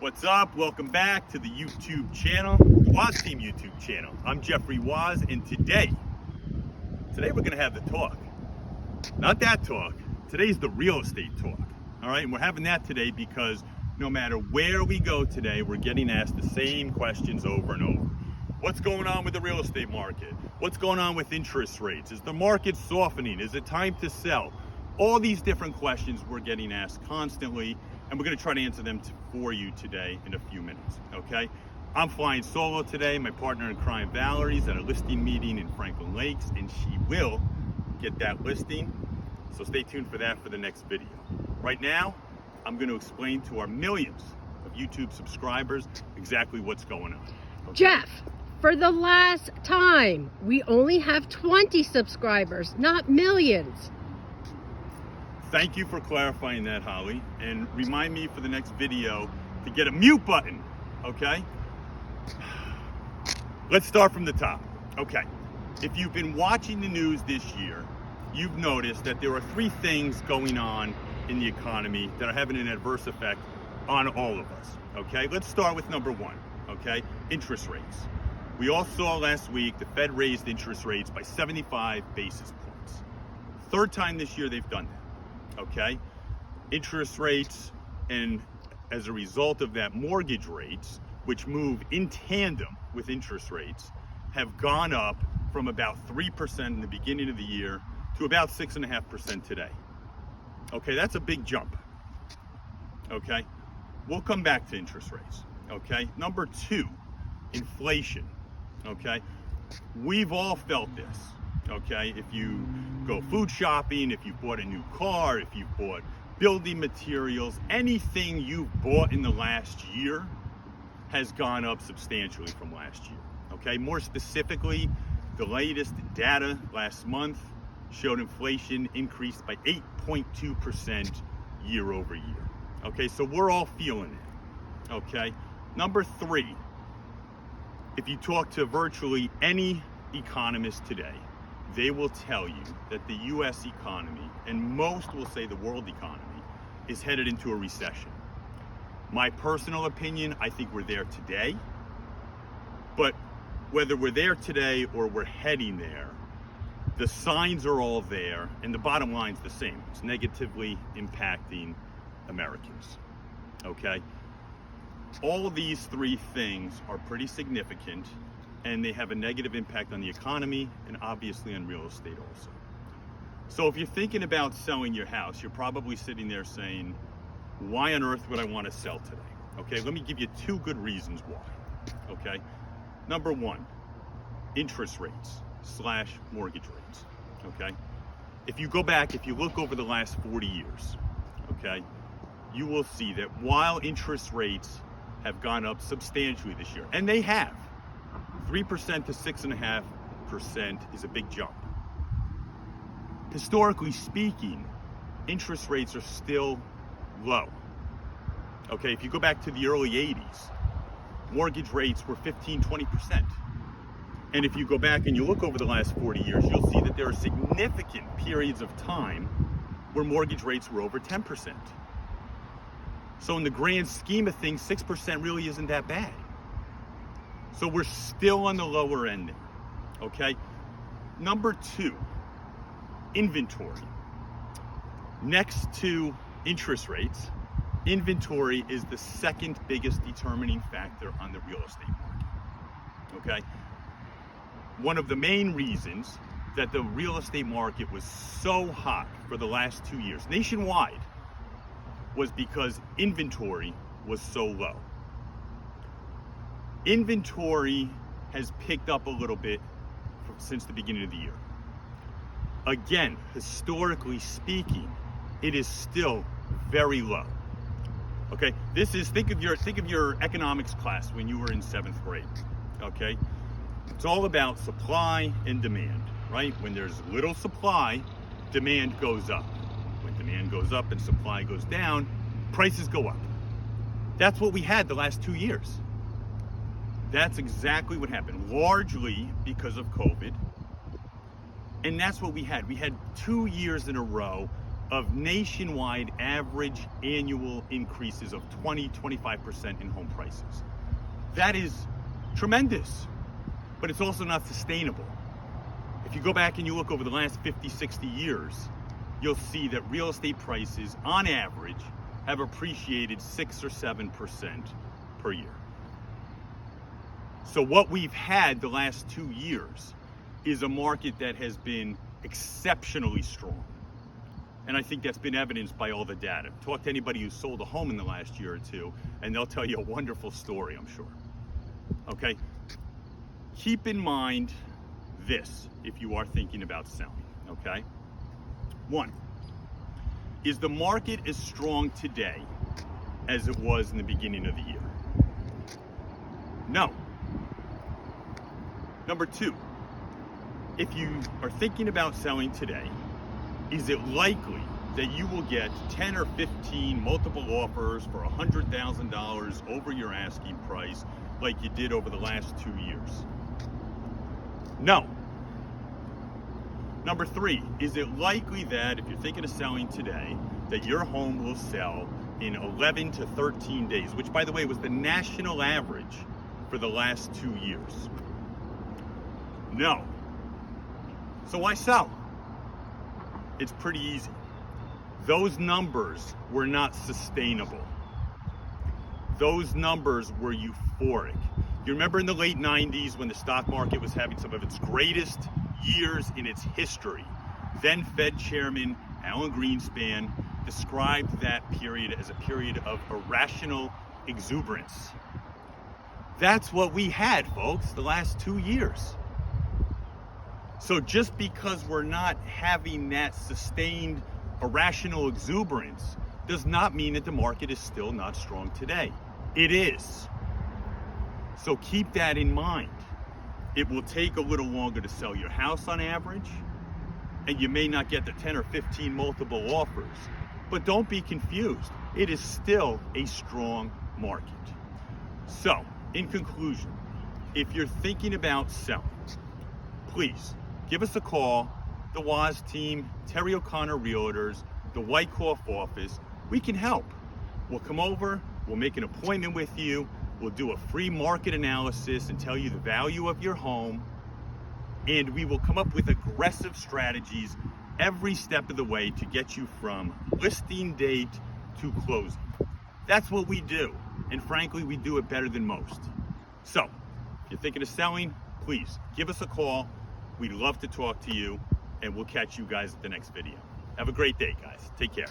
What's up? Welcome back to the YouTube channel, the Woz Team YouTube channel. I'm Jeffrey Woz, and today we're going to have the talk. Not that talk. Today's the real estate talk. All right, and we're having that today because no matter where we go today, we're getting asked the same questions over and over. What's going on with the real estate market? What's going on with interest rates? Is the market softening? Is it time to sell? All these different questions we're getting asked constantly, and we're going to try to answer them for you today in a few minutes, okay? I'm flying solo today. My partner in crime, Valerie's at a listing meeting in Franklin Lakes, and she will get that listing, so stay tuned for that for the next video. Right now, I'm going to explain to our millions of YouTube subscribers exactly what's going on. Okay? Jeff, for the last time, we only have 20 subscribers, not millions. Thank you for clarifying that, Holly, and remind me for the next video to get a mute button, okay? Let's start from the top. Okay, if you've been watching the news this year, you've noticed that there are three things going on in the economy that are having an adverse effect on all of us, okay? Let's start with number one, okay? Interest rates. We all saw last week the Fed raised interest rates by 75 basis points. Third time this year they've done that. Okay, interest rates, and as a result of that, mortgage rates, which move in tandem with interest rates, have gone up from about 3% in the beginning of the year to about 6.5% today. Okay, that's a big jump. Okay, we'll come back to interest rates. Okay, number two, inflation. Okay, we've all felt this. Okay, if you go food shopping, if you bought a new car, if you bought building materials, anything you've bought in the last year has gone up substantially from last year. Okay, more specifically, the latest data last month showed inflation increased by 8.2% year over year. Okay, so we're all feeling it. Okay, number three, if you talk to virtually any economist today, they will tell you that the U.S. economy, and most will say the world economy, is headed into a recession. My personal opinion, I think we're there today. But whether we're there today or we're heading there, the signs are all there, and the bottom line's the same. It's negatively impacting Americans. Okay? All of these three things are pretty significant, and they have a negative impact on the economy and obviously on real estate also. So if you're thinking about selling your house, you're probably sitting there saying, why on earth would I want to sell today? Okay, let me give you two good reasons why. Okay, number one, interest rates / mortgage rates. Okay, if you go back, if you look over the last 40 years, okay, you will see that while interest rates have gone up substantially this year, and they have, 3% to 6.5% is a big jump. Historically speaking, interest rates are still low. Okay, if you go back to the early 80s, mortgage rates were 15-20%. And if you go back and you look over the last 40 years, you'll see that there are significant periods of time where mortgage rates were over 10%. So in the grand scheme of things, 6% really isn't that bad. So we're still on the lower end there, okay? Number two, inventory. Next to interest rates, inventory is the second biggest determining factor on the real estate market, okay? One of the main reasons that the real estate market was so hot for the last 2 years, nationwide, was because inventory was so low. Inventory has picked up a little bit since the beginning of the year. Again, historically speaking, it is still very low. Okay, this is, think of your economics class when you were in 7th grade. Okay, it's all about supply and demand, right? When there's little supply, demand goes up. When demand goes up and supply goes down, prices go up. That's what we had the last 2 years. That's exactly what happened, largely because of COVID. And that's what we had. We had 2 years in a row of nationwide average annual increases of 20-25% in home prices. That is tremendous, but it's also not sustainable. If you go back and you look over the last 50, 60 years, you'll see that real estate prices on average have appreciated 6 or 7% per year. So what we've had the last 2 years is a market that has been exceptionally strong. And I think that's been evidenced by all the data. Talk to anybody who sold a home in the last year or two, and they'll tell you a wonderful story, I'm sure. Okay? Keep in mind this if you are thinking about selling, okay? 1, is the market as strong today as it was in the beginning of the year? No. Number 2, if you are thinking about selling today, is it likely that you will get 10 or 15 multiple offers for $100,000 over your asking price like you did over the last 2 years? No. Number 3, is it likely that if you're thinking of selling today, that your home will sell in 11 to 13 days, which by the way was the national average for the last 2 years? No. So why sell? It's pretty easy. Those numbers were not sustainable. Those numbers were euphoric. You remember in the late 90s when the stock market was having some of its greatest years in its history, then Fed Chairman Alan Greenspan described that period as a period of irrational exuberance. That's what we had, folks, the last 2 years. So just because we're not having that sustained irrational exuberance does not mean that the market is still not strong today. It is. So keep that in mind. It will take a little longer to sell your house on average, and you may not get the 10 or 15 multiple offers. But don't be confused. It is still a strong market. So, in conclusion, if you're thinking about selling, please give us a call, the Woz team, Terry O'Connor Realtors, the Wyckoff office. We can help. We'll come over, we'll make an appointment with you, we'll do a free market analysis and tell you the value of your home, and we will come up with aggressive strategies every step of the way to get you from listing date to closing. That's what we do, and frankly, we do it better than most. So, if you're thinking of selling, please give us a call. We'd love to talk to you, and we'll catch you guys at the next video. Have a great day, guys. Take care.